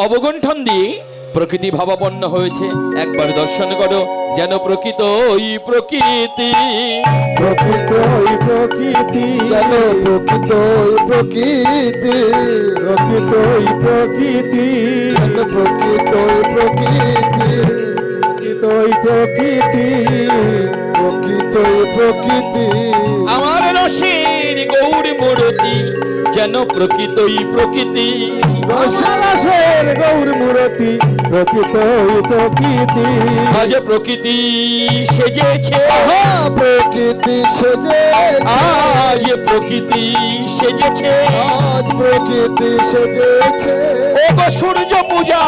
অবগুণ্ঠন দিয়ে প্রকৃতি ভাবাপন্ন হয়েছে। একবার দর্শন করো, যেন প্রকৃত ওই প্রকৃতি, প্রকৃত ওই প্রকৃতি, যেন প্রকৃত ওই প্রকৃতি, প্রকৃত ওই প্রকৃতি, যেন প্রকৃত ওই প্রকৃতি, প্রকৃত ওই প্রকৃতি, প্রকৃত ওই প্রকৃতি। আমার রসের গৌর মূরতি, যেন প্রকৃতই প্রকৃতি। রসের গৌর মূরতি, প্রকৃত ওই প্রকৃতি। আজ প্রকৃতি সেজেছে, প্রকৃতি সেজেছে, আজ প্রকৃতি সেজেছে, আজ প্রকৃতি সেজেছে। ও গো সূর্য পূজা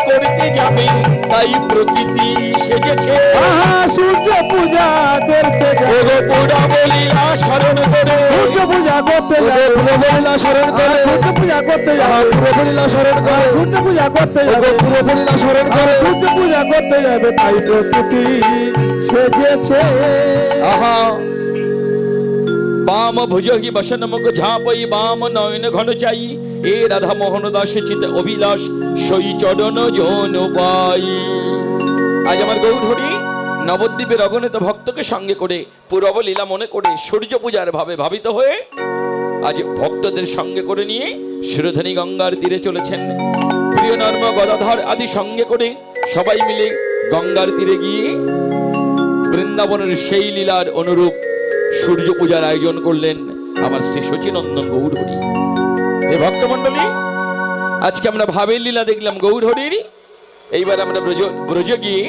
করতে যাবে, তাই প্রকৃতি সেজেছে। সূর্য পূজা করতে ও গো পুরা বলিলা স্মরণ করে, সূর্য পূজা করতে যাবে, প্রভুলীলা স্মরণ করে, সূর্য পূজা করতে যাবে, প্রভুলীলা স্মরণ করে, সূর্য পূজা করতে যাবে, প্রভুলীলা স্মরণ করে, সূর্য পূজা করতে যাবে, তাই প্রকৃতি সেজেছে। আহা বাম ভুজহি বসন মুখ ঝাপই, বাম নয়ন ঘন চাই, এ রাধা মোহন দাস চিত অভিলাষ, সই চরণ জন পাই। আজ আমার গৌরহরি নবদ্বীপের অগণিত ভক্তকে সঙ্গে করে পূরব লীলা মনে করে সূর্য পূজার ভাবে ভাবিত হয়ে আজ ভক্তদের সঙ্গে করে নিয়ে সুরধনী গঙ্গার তীরে চলেছেন। প্রিয় নর্ম গদাধর আদি সঙ্গে করে সবাই মিলে গঙ্গার তীরে গিয়ে বৃন্দাবনের সেই লীলার অনুরূপ সূর্য পূজার আয়োজন করলেন আমার শ্রী শচীনন্দন গৌরহরি। এই ভক্তমণ্ডলী, আজকে আমরা ভাবের লীলা দেখলাম গৌরহরির। এইবার আমরা ব্রজ গিয়ে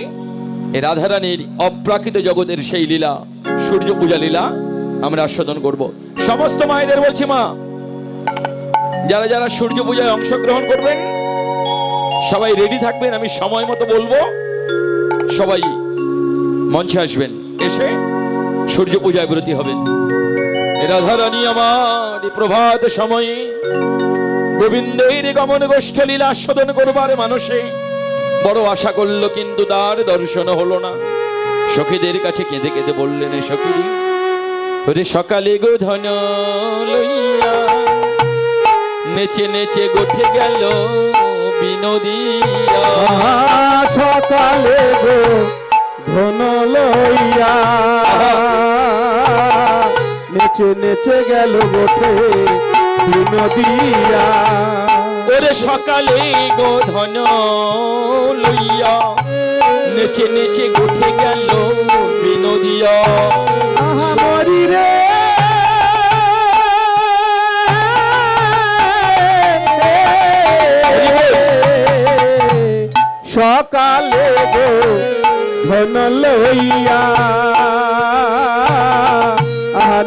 এই রাধারানীর অপ্রাকৃত জগতের সেই লীলা, সূর্য পূজা লীলা আমরা আস্বাদন করব। সমস্ত মায়েদের বলছি, মা যারা যারা সূর্য পূজায় অংশগ্রহণ করবেন সবাই রেডি থাকবেন। আমি সময় মতো বলবো, সবাই মঞ্চে আসবেন, এসে সূর্য পূজায় ব্রতী হবেন। রাধারানী আমার প্রভাত সময়ে গোবিন্দের গমন গোষ্ঠ লীলা আস্বাদন করবার মানুষে বড় আশা করল, কিন্তু তার দর্শন হলো না। সখীদের কাছে কেঁদে কেঁদে বললেন, সখী ওরে সকালে গো ধন লইয়া নেচে নেচে গোঠে গেল বিনোদিয়া। সকালে গো ধন লইয়া নেচে নেচে গেল গোঠে বিনোদিয়া। ওরে সকালে গো ধন লইয়া নেচে নেচে গোঠে গেল বিনোদিয়া। মরি রে সকালে গো ধন লইয়া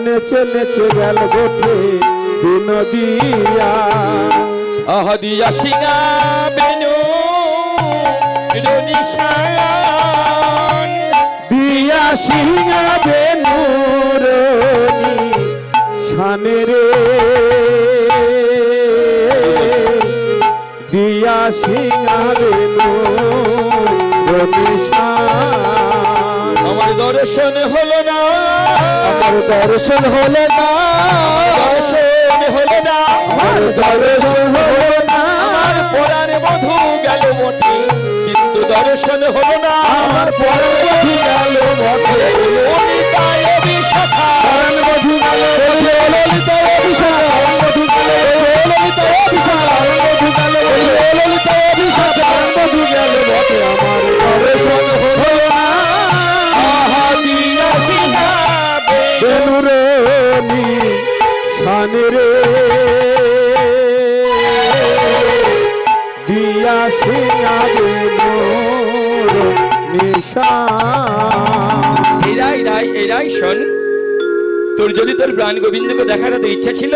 নেচে নেচে গেল গোঠে বিনোদিয়া। আহা দিয়া সিঙা বেনু রনিশান, দিয়া সিংহা বেনুর শানে রে, দিয়া সিংহা বেনুর শান। আমার দর্শন হলো না, আমার দর্শন হলো না, দর্শন হলো না, আমার দর্শন হলো না, আমার পরাণ বধূ গেল মঠে, কিন্তু দর্শন হলো না। আমার পরাণ বধূ গেল মঠে, ললিতায় বিশাখা, পরাণ বধূ গেল ললিতায় অভিষেক, পরাণ বধূ গেল ললিতায় অভিষেক, পরাণ বধূ গেল ললিতায় অভিষেক, পরাণ বধূ গেল মঠে, আমার দর্শন হলো না। আহা দিয়া সিংহা বেনুর শানে রে, দিয়া সিংহা বেনুর নিশান। এরাই শোন, তোর যদি তোর প্রাণ গোবিন্দকে দেখার এত ইচ্ছা ছিল,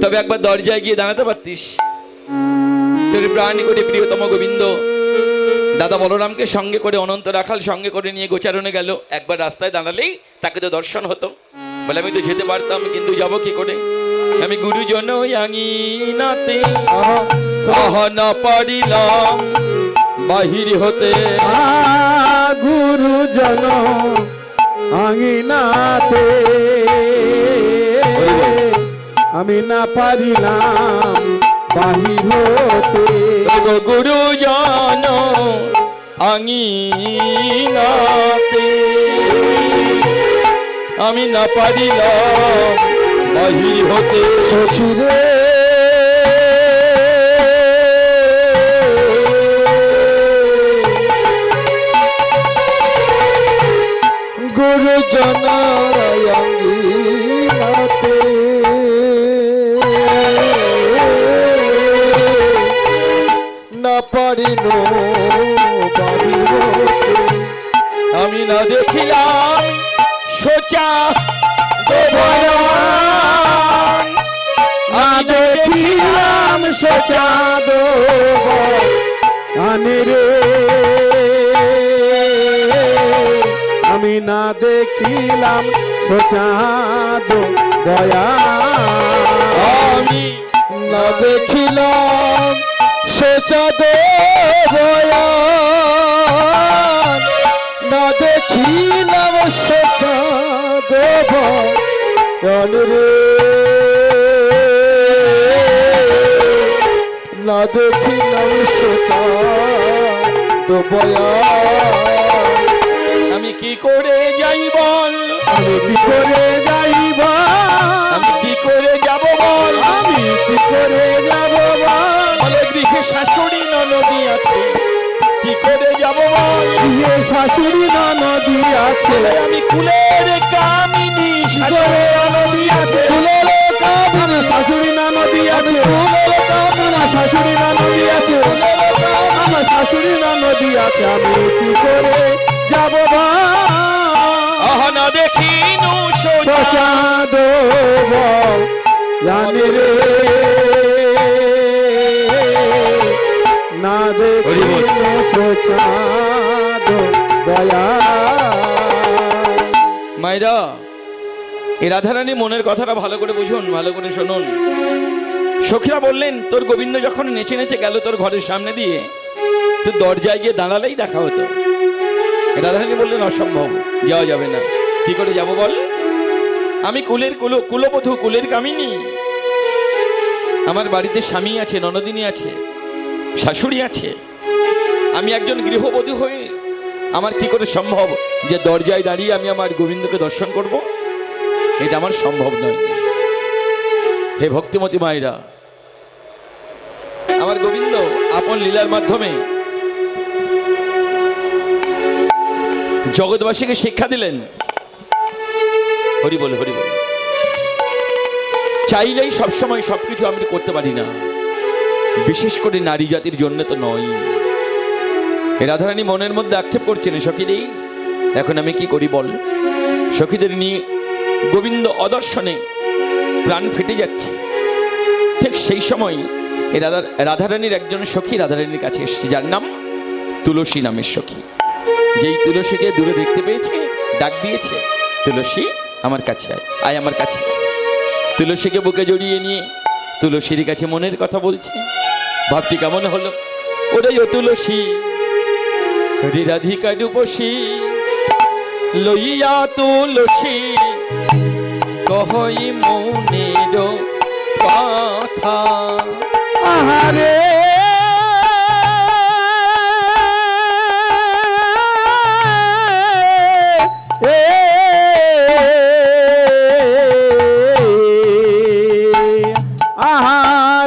তবে একবার দরজায় গিয়ে দাঁড়াতে পারতিস। তোর প্রাণ করে প্রিয়তম গোবিন্দ দাদা বলরামকে সঙ্গে করে, অনন্ত রাখাল সঙ্গে করে নিয়ে গোচারণে গেল। একবার রাস্তায় দাঁড়ালেই তাকে তো দর্শন হতো। বলে আমি তো যেতে পারতাম, কিন্তু যাব কি করে? আমি গুরুজন আঙিনাতে সহন পারিলাম বাহির হতে। গুরুজন আঙিনাতে আমি না পারিলাম বাহির হতে ওগো গুরুজন আঙিনাতে আমি না পারিলাম বাহির হতে। সখী রে গুরুজনাঙ্গিনাতে না পারিল বাহির হতে। আমি না দেখিলাম সোচা দোবয়ান, না দেখিলাম সোচাদ আনে রে আমি না দেখিলাম সোচাদ দয়া আমি না দেখিলাম সোচাদ বয়ান, না দেখিলাম সোচাদ বয়ান রে, না দেখিলাম সোচাদ বয়ান। আমি কি করে যাই বল, আমি কি করে যাইব, আমি কি করে যাব বল, আমি কি করে যাব বলে গৃহে শাশুড়ি ননদি আছে, কি করে যাব বল, ইয়ে শাশুড়ি ননদি আছে, আমি কুলের কামিনী শাশুড়ি ননদি আছে, কুলের কামিনী শাশুড়ি ননদি আছে, কুলের কামিনী শাশুড়ি ননদি আছে, আমার শাশুড়ি ননদি আছে, আমি কি করে যাব আহা না দেখিনু সোজা সোচাদ জানি রে, না দেখিনো সোচাদ দয়া। মায়েরা, এই রাধারানী মনের কথাটা ভালো করে বুঝুন, ভালো করে শুনুন। সখীরা বললেন, তোর গোবিন্দ যখন নেচে নেচে গেল তোর ঘরের সামনে দিয়ে, তুই দরজায় গিয়ে দাঁড়ালেই দেখা হতো। রাধারানী বললেন, অসম্ভব, যাওয়া যাবে না। কি করে যাব বল, আমি কুলবধূ, কুলের কামিনী, আমার বাড়িতে স্বামী আছে, ননদিনী আছে, শাশুড়ি আছে, আমি একজন গৃহবধূ হয়ে আমার কি করে সম্ভব যে দরজায় দাঁড়িয়ে আমি আমার গোবিন্দকে দর্শন করব? এটা আমার সম্ভব নয়। হে ভক্তিমতী মায়েরা, আমার গোবিন্দ আপন লীলার মাধ্যমে জগৎবাসীকে শিক্ষা দিলেন। হরি বল, হরি বল। চাইলেই সবসময় সবকিছু আমি করতে পারি না, বিশেষ করে নারী জাতির জন্য তো নয়। রাধারানী মনের মধ্যে আক্ষেপ করছেন, সখীদের এখন আমি কি করি বল। সখীদের নিয়ে গোবিন্দ অদর্শনে প্রাণ ফেটে যাচ্ছে। ঠিক সেই সময় রাধারানীর একজন সখী রাধারানীর কাছে এসেছে, যার নাম তুলসী নামের সখী। যেই তুলসীকে দূরে দেখতে পেয়েছে, ডাক দিয়েছে, তুলসী আমার কাছে আয়, আয় আমার কাছে। তুলসীকে বুকে জড়িয়ে নিয়ে তুলসীর কাছে মনের কথা বলছে। ভাবটি কেমন হলো, ওটাই ও তুলসী রে রাধিকা রূপসী, লইয়া তুলসী কহই মনের কথা। আহারে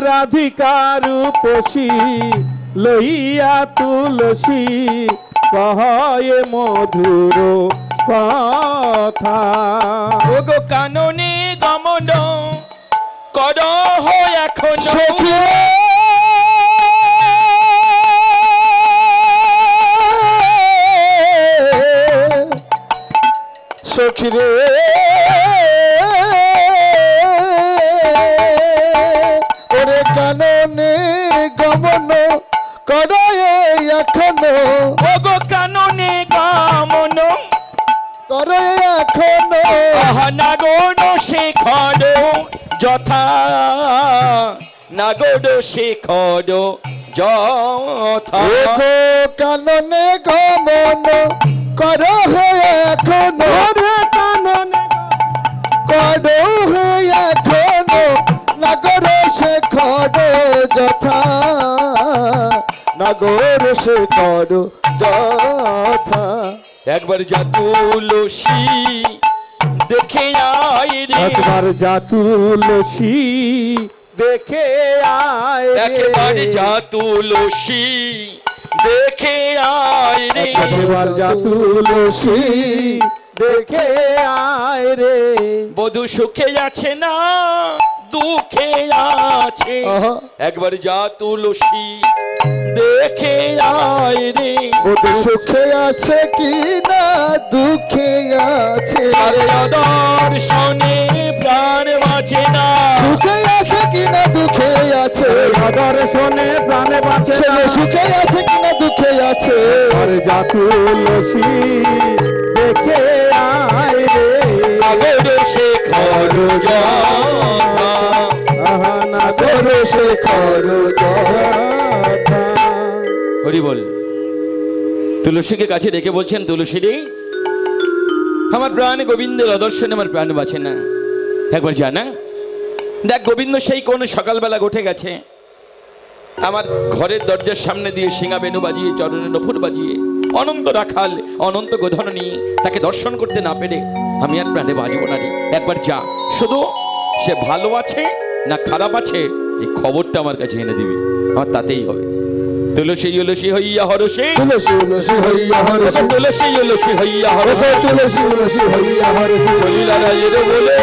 রাধিকার রূপসী লইয়া তুলসী কহয়ে মধুর কথা। ওগো কাননে গমন কর এখন সখী সখী রে ওরে কাননে গমন করে এখনো, ওগো কাননে গমন করে এখনো, নাগর শেখর যথা, নাগর শেখর যথা। ওগো কাননে গমন করে এখনো, কাননে করে এখনো, নাগর শেখর নাগর সে করো যথা। একবার যা তুলসী দেখে আয় রে, একবার যা তুলসী দেখে আয় রে। একবার যা তুলসী দেখে আয় রে, একবার যা তুলসী দেখে আয় রে। বধূ সুখে আছে না দুঃখে আছে, আহা। একবার যা তুলসী দেখে আয় রে। বধূ সুখে আছে কি না দুঃখে আছে, আরে আদর্শনে প্রাণ বাঁচে না, সুখে আছে কি না দুঃখে আছে, দর্শনে প্রাণে বাঁচে সে না। সুখে আছে কি না দুঃখে আছে। আর যা তুলসী দেখে আয় রে। আগর শেখর যথা, আহা না নাগর সে করো যথা। হরি বল। তুলসীকে কাছে রেখে বলছেন, তুলসী রে আমার প্রাণ গোবিন্দের অদর্শনে আমার প্রাণ বাঁচে না, একবার জানা দেখ গোবিন্দ সেই কোন সকালবেলা উঠে গেছে, আমার ঘরের দরজার সামনে দিয়ে সিঙা বেনু বাজিয়ে চরণে নফুর বাজিয়ে অনন্ত রাখাল অনন্ত গোধন নিয়ে তাকে দর্শন করতে না পেরে আমি আর প্রাণে বাঁচব না রে। একবার যা, শুধু সে ভালো আছে না খারাপ আছে এই খবরটা আমার কাছে এনে দিবি, আমার তাতেই হবে। তুলসী তুলসী হইয়া হরসে, তুলসী তুলসী হইয়া হরসে, তুলসী তুলসী হইয়া হরসে, তুলসী তুলসী হইয়া হরসে। চলিলা রায়ের বলে,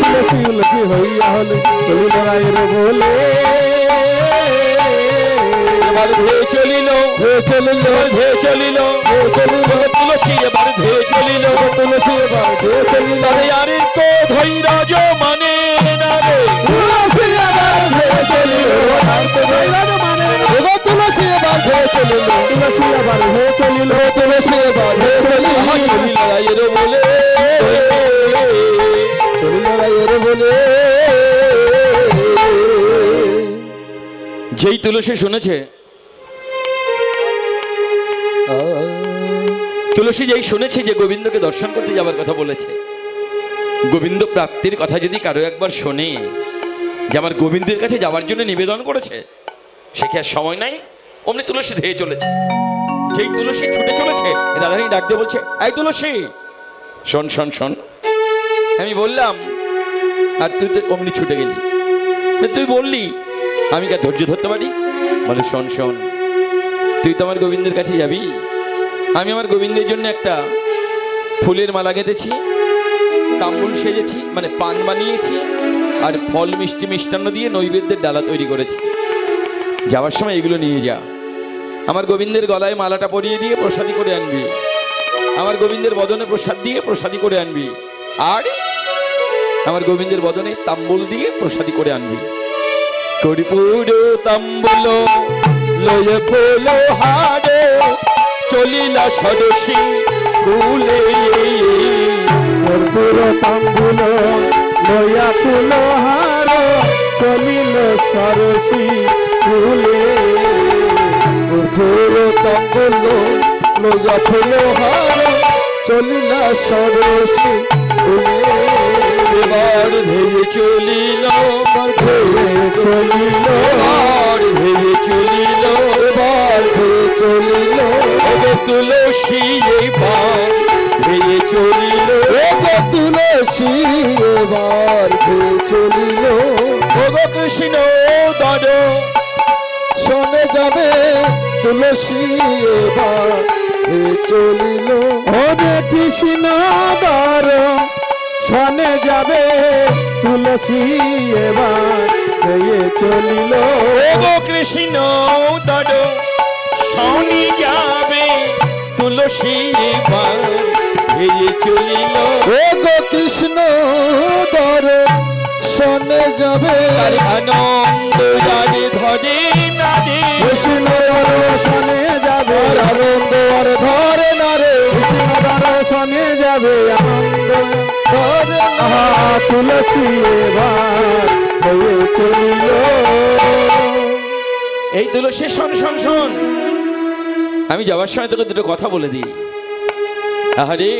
তুলসী তুলসী হইয়া হলে চলিল রায়ের বলে। এবার ধেয়ে চলিল, হে চলিল, এবার ধেয়ে চলিল, হে চলিল, তুলসী এবার ধেয়ে চলিল। তুলসী এবার হে চলিল, আরে আরে তো ধৈরাজ মানে না রে, তুলসী এবার হে চলিল, আর তো ধৈর্য মানে না। এবার তুলসী এবার হে চলিল, তুলসী আবার হে চলিল, তুলসী এবার হে চলিল, আহা চলিলা রায়ের বলে। চলিল রায়ের বলে। যেই তুলসী শুনেছে, তুলসী যেই শুনেছে যে গোবিন্দকে দর্শন করতে যাবার কথা বলেছে, গোবিন্দ প্রাপ্তির কথা যদি কারো একবার শোনে যে আমার গোবিন্দের কাছে যাওয়ার জন্য নিবেদন করেছে, সে কি আর সময় নাই, অমনি তুলসী ধেয়ে চলেছে। যেই তুলসী ছুটে চলেছে রাধারানী ডাক দিয়ে বলছে, এই তুলসী শোন শোন শোন। আমি বললাম আর তুই তো অমনি ছুটে গেলি, তুই বললি আমি কি আর ধৈর্য ধরতে পারি? বলে শোন শোন, তুই তো আমার গোবিন্দের কাছে যাবি, আমি আমার গোবিন্দের জন্য একটা ফুলের মালা গেঁথেছি, তাম্বুল সেজেছি মানে পান বানিয়েছি, আর ফল মিষ্টি মিষ্টান্ন দিয়ে নৈবেদ্যের ডালা তৈরি করেছি। যাওয়ার সময় এগুলো নিয়ে যা, আমার গোবিন্দের গলায় মালাটা পরিয়ে দিয়ে প্রসাদী করে আনবি, আমার গোবিন্দের বদনে প্রসাদ দিয়ে প্রসাদী করে আনবি, আর আমার গোবিন্দের বদনে তাম্বুল দিয়ে প্রসাদী করে আনবি। করিপুর তাম্বুল লয়ে ফুল হাড়ে চলিলা সরসী কুলে, কর্পূর তাম্বুল লইয়া ফুল হার চলিল সরসী ফুলে। কর্পূর তাম্বুল লইয়া ফুল হার চলিলা সরসী ফুলে। এবার ধেয়ে চলিল, ধেয়ে চলিল, এবার ধেয়ে চলিল, এবার ধেয়ে চলিল, ওগো তুলসী এবার ধেয়ে চলিল, ওগো তুলসী এবার ধেয়ে চলিল। ওগো কৃষ্ণ দর শোনে যাবে তুলসী এবার ধেয়ে চলিল। ওরে কৃষ্ণ দর শনে যাবে তুলসী এবার ধেয়ে চলিল। ওগো কৃষ্ণ দর শনি যাবে তুলসী এবার ধেয়ে চলিল, ওগো কৃষ্ণ দর শোনে যাবে তার আনন্দ যারে ধরে না রে, কৃষ্ণ দর্শনে যাবে আর আনন্দ আর ধরে না রে, কৃষ্ণ দর্শনে যাবে আনন্দ ধরে না। আহা তুলসী এবার হয়ে চলিল। এই তুলসী শোন শোন শোন, আমি যাওয়ার সময় তোকে দুটো কথা বলে দিই। আহারে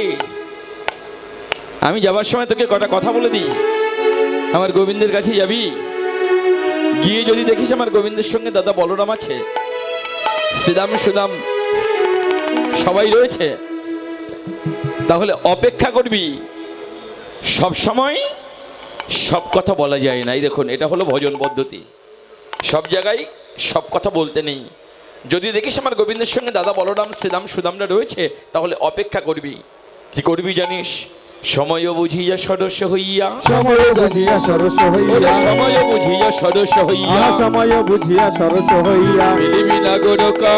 আমি যাওয়ার সময় তোকে কটা কথা বলে দিই, আমার গোবিন্দের কাছে যাবি, গিয়ে যদি দেখিস আমার গোবিন্দের সঙ্গে দাদা বলরাম আছে, শ্রীদাম সুদাম সবাই রয়েছে, তাহলে অপেক্ষা করবি। সব সময় সব কথা বলা যায় না। এই দেখুন, এটা হলো ভজন পদ্ধতি। সব জায়গায় সব কথা বলতে নেই। যদি দেখিস আমার গোবিন্দের সঙ্গে দাদা বলরাম শ্রীদাম সুদামরা রয়েছে, তাহলে অপেক্ষা করবি। কি করবি জানিস? সময় বুঝিয়া সদস্য হইয়া, সময় বুঝিয়া সরস হইয়া, সময় বুঝিয়া সদস্য হইয়া, সময় বুঝিয়া সরস হইয়া, মিলিবি না গোরকা,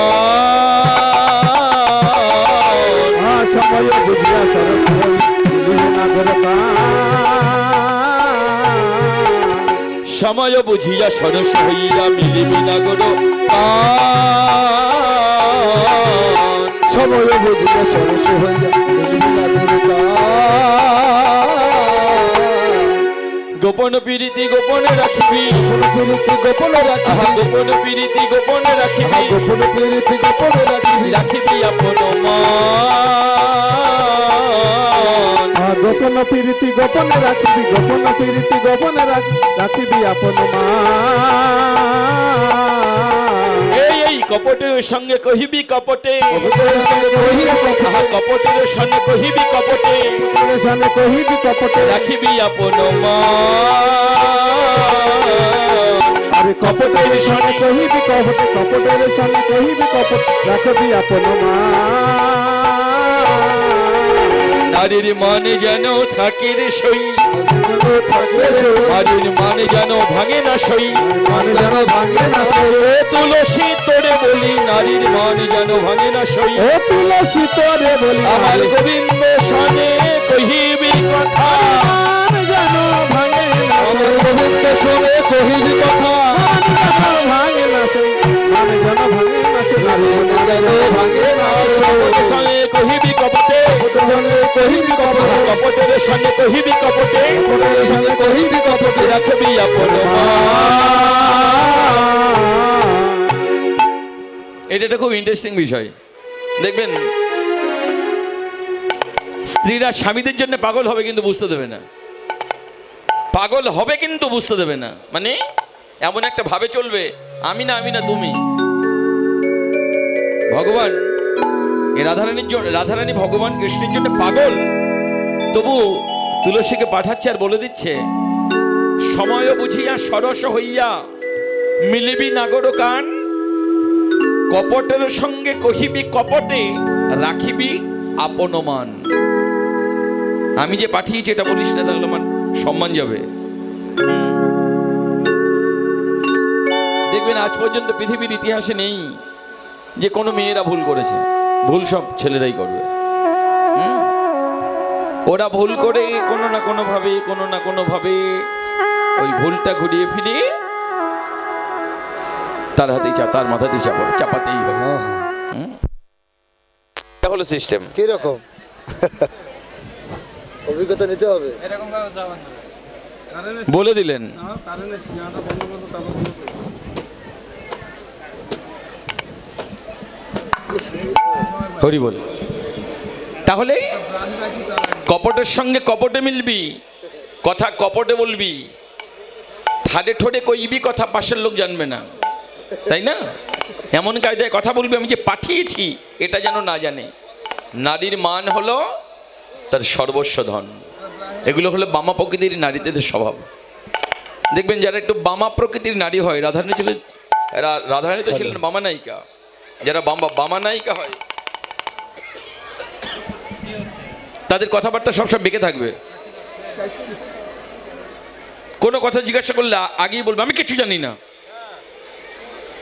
সময় বুঝিয়া সরস হইয়া, সময় বুঝিয়া সদস্য হইয়া, মিলিবি না গোরকা, সময় বুঝিয়া সরস হইয়া, গোপন প্রীতি গোপনে রাখিবি, গোপনে রাখিবি, গোপন প্রীতি গোপনে রাখিবি, গোপন প্রীতি গোপনে রাখিবি, রাখিবি আপন মান, গোপন প্রীতি গোপনে রাখিবি, গোপন প্রীতি গোপনে রাখিবি আপন মান। এই কপটের সঙ্গে কহিবি কপটে, কপটের সঙ্গে কহিবি কপটে, কপটের সঙ্গে কহিবি কপটে, কপটের সঙ্গে কহিবি কপটে, রাখিবি আপন মান। আরে কপটের সঙ্গে কহিবি কপটে, কপটের সঙ্গে কহিবি কপট, রাখবি আপন মান। নারীর মানে যেন থাকে রে সই, থাকবে সে, নারীর মানে যেন ভাঙে না সই, মানে যেন ভাঙে না সই, এ তুলসী তোরে বলি, নারীর মানে যেন ভাঙে না সই। ও তুলসী তোরে বলি, আমার গোবিন্দ সনে কহিবি কথা, মান যেন ভাঙে না আমার সই, গোবিন্দ শুনে কহিবি কথা, মান যেন ভাঙে না সই, মান যেন ভাঙে না সই, যেন ভাঙে না কপটের সঙ্গে কহিবি কপটে, সঙ্গে কহিবি কপটে, কপটের সঙ্গে কহিবি কপটে, কপটের সঙ্গে কহিবি কপটে, রাখবি আপন মান। এটা একটা খুব ইন্টারেস্টিং বিষয়। দেখবেন স্ত্রীরা স্বামীদের জন্য পাগল হবে কিন্তু বুঝতে দেবে না, পাগল হবে কিন্তু বুঝতে দেবে না। মানে এমন একটা ভাবে চলবে, আমি না আমি না তুমি। ভগবান এই রাধারানীর জন্য, রাধারানী ভগবান কৃষ্ণের জন্য পাগল, তবু তুলসীকে পাঠাচ্ছে আর বলে দিচ্ছে সময় বুঝিয়া সরস হইয়া, মিলিবি নাগর কান, কপটের সঙ্গে কহিবি কপটে, রাখিবি আপন মান। আমি যে পাঠিয়েছি এটা বলিস না, তাহলে আমার সম্মান যাবে। দেখবেন আজ পর্যন্ত পৃথিবীর ইতিহাসে নেই যে কোনো মেয়েরা ভুল করেছে। ভুল সব ছেলেরাই করবে। ওরা ভুল করে কোনো না কোনো ভাবে ওই ভুলটা ঘুরিয়ে ফিরিয়ে তার হাতেই তার মাথাতেই চাপাতেই হবে। এটা হলো সিস্টেম। কিরকম অভিজ্ঞতা নিতে হবে? বলে দিলেন। হরি বল। তাহলে কপটের সঙ্গে কপটে মিলবি, কথা কপটে বলবি, ঠাডে ঠোঁটে কইবি কথা পাশের লোক জানবে না, তাই না? এমন কায়দায় কথা বলবি আমি যে পাঠিয়েছি এটা যেন না জানে। নারীর মান হলো তার সর্বস্ব ধন। এগুলো হলো বামা প্রকৃতির নারীদের স্বভাব। দেখবেন যারা একটু বামা প্রকৃতির নারী হয়, রাধারানী তো ছিলেন বামা নায়িকা, যারা বামা নায়িকা হয় তাদের কথাবার্তা সবসময় বেঁকে থাকবে। কোনো কথা জিজ্ঞাসা করলে আগেই বলবে আমি কিছু জানি না,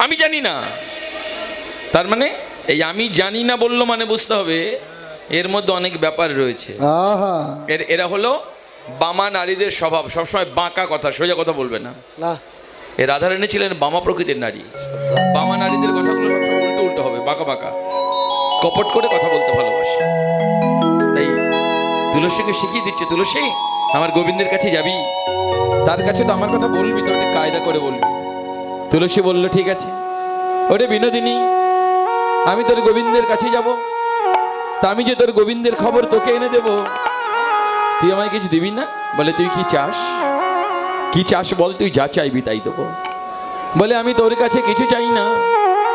আমি জানি না। তার মানে এই আমি জানি না বললো মানে বুঝতে হবে এর মধ্যে অনেক ব্যাপার রয়েছে। এরা হলো বামা নারীদের স্বভাব, সবসময় বাঁকা কথা, সোজা কথা বলবে না। এ রাধারানী ছিলেন বামা প্রকৃতির নারী। বামা নারীদের কথাগুলো সবসময় উল্টো উল্টো হবে, বাঁকা বাঁকা, কপট করে কথা বলতে ভালোবাসে। তাই তুলসীকে শিখিয়ে দিচ্ছে, তুলসী আমার গোবিন্দের কাছে যাবি, তার কাছে তো আমার কথা বলবি, তো একটা কায়দা করে বলবি। তুলসী বলল ঠিক আছে। ওরে বিনোদিনী, আমি তোর গোবিন্দের কাছে যাব, তা আমি যে তোর গোবিন্দের খবর তোকে এনে দেব, তুই আমায় কিছু দিবি না? বলে তুই কি চাস, কি চাস বল, তুই যা চাইবি তাই দেবো। বলে আমি তোর কাছে কিছু চাই না,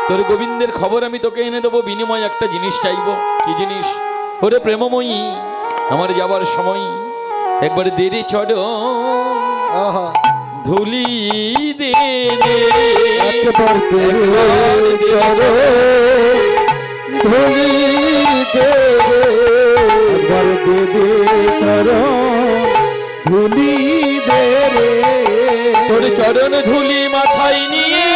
তোর গোবিন্দের খবর আমি তোকে এনে দেবো, বিনিময় একটা জিনিস চাইবো। কি জিনিস? ওরে প্রেমময়ী, আমার যাবার সময় একবার দেরি চড় আহা ধুলি দে একবার তেরে চরণ ধুলি দে একবার দে দে চরণ ধুলি দে রে। তোর চরণ ধুলি মাথায় নিয়ে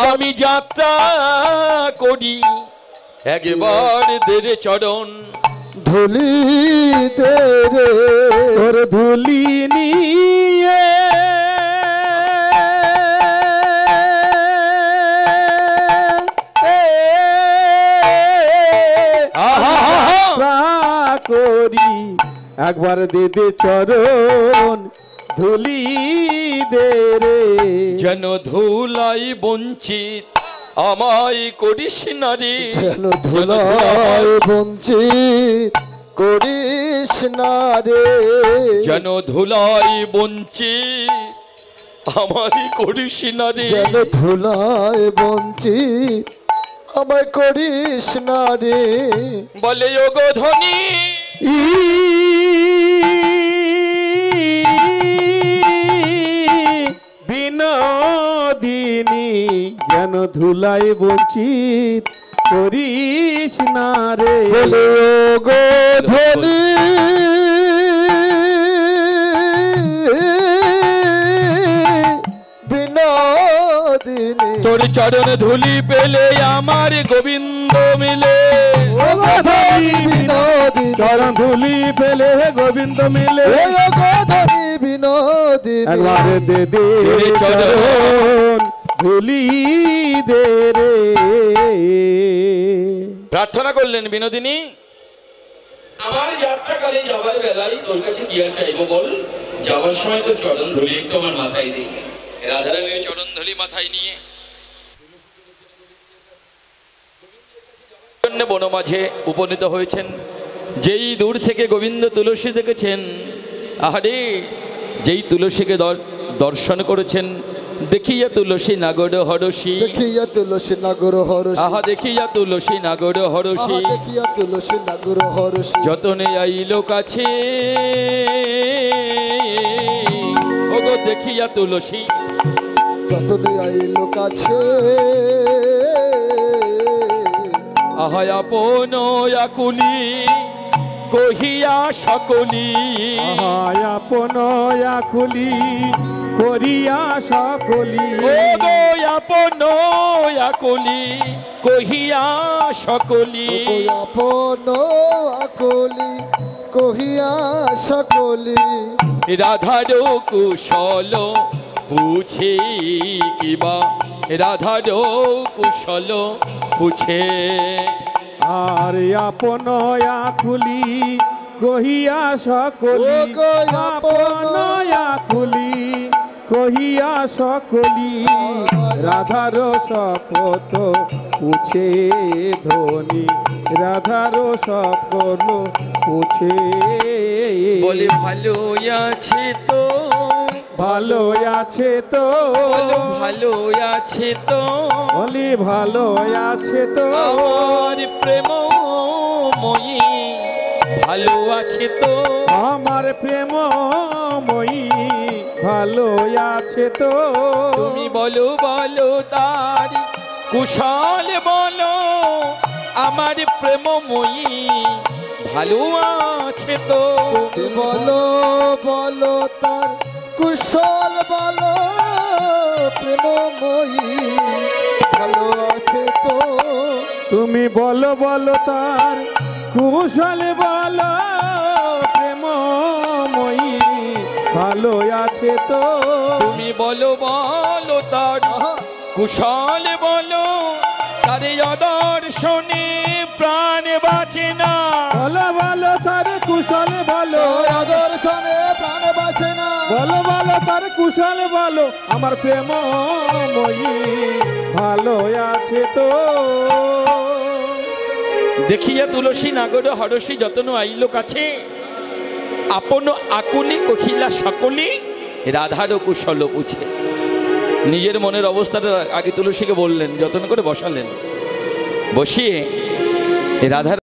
আমি যাত্রা করি, একবার দেরে চরণ ধুলি দে রে তোর ধুলি নিয়ে করি একবার দে দে চরণ ধুলি দে রে। যেন ধুলাই বঞ্চিত আমায় করিস না রে, যেন ধুলায় বঞ্চিত করিস না রে যেন ধুলাই বঞ্চিত আমায় করিস না রে। যেন ধুলায় বঞ্চিত আমায় করিস না রে। বলে ওগো ধনী বিনোদিনী যেন ধুলাই বঞ্চিত করিস না রে। বলে ও গো ধনী বিনোদিনী তোর চরণ ধুলি পেলে আমার গোবিন্দ মিলে। ও গো ধনী বিনোদিনী চরণ ধুলি পেলে গোবিন্দ মিলে। ও গো ধনী বিনোদিনী একবার দে দে চরণ ধুলি দে রে। প্রার্থনা করলেন বিনোদিনী, আমার যাত্রাকালে যাবার বেলায় তোর কাছে কি আর চাইবো বল? যাওয়ার সময় তোর চরণ ধুলি একটু আমার মাথায় দে। রাধারানীর চরণ ধুলি মাথায় নিয়ে বন মাঝে উপনীত হয়েছেন। যেই দূর থেকে গোবিন্দ তুলসী দেখেছেন, আহারে যেই তুলসীকে দর্শন করেছেন, দেখিয়া তুলসী নাগর হরসী, দেখিয়া তুলসী নাগর হরসী আহা দেখিয়া তুলসী নাগর হরসী, আহা দেখিয়া তুলসী নাগর হরসী যতনে আইলো কাছে ওগো দেখিয়া তুলসী, যতনে আইলো কাছে আহা আপন আকুলি কহিয়া সকলি, আপন আকুলি করিয়া সকলি। ওগো আপন আকুলি কহিয়া সকলি, ও আপন আকলি কহিয়া সকলি। রাধার কুশল পুছে কিবা, রাধার কুশল পুছে আর আপন আকুলি কহিয়া সকলি। ও গো আপন আকুলি কহিয়া সকলি। রাধার শপথ পুছে ধনী, রাধার সকল পুছে। বলে ভালো আছে তো, ভালো আছে তো, বলো ভালো আছে তো, বলি ভালো আছে তো, আমার প্রেমময়ী ভালো আছে তো, আমার প্রেমময়ী ভালো আছে তো। তুমি বলো বলো তার কুশল বলো, আমার প্রেমময়ী ভালো আছে তো। তুমি বলো বলো তার কুশল বলো, প্রেমময়ী ভালো আছে তো। তুমি বলো বলো তার কুশল বলো, প্রেমময়ী ভালো আছে তো। তুমি বলো বলো তার আহা কুশল বলো, তার দর্শনে প্রাণ বাঁচে না। বলো বলো তার কুশল বলো, দর্শনে প্রাণ বাঁচে না। বলো বলো তার কুশল বলো, আমার প্রেমময়ী ভালো আছে তো। দেখিয়া তুলসী নাগর হরসী যতন আইলো কাছে, আপন আকুলি কহিলা সকলি রাধারও কুশল বুঝে। নিজের মনের অবস্থাটা আগে তুলসীকে বললেন, যত্ন করে বসালেন, বসিয়ে রাধার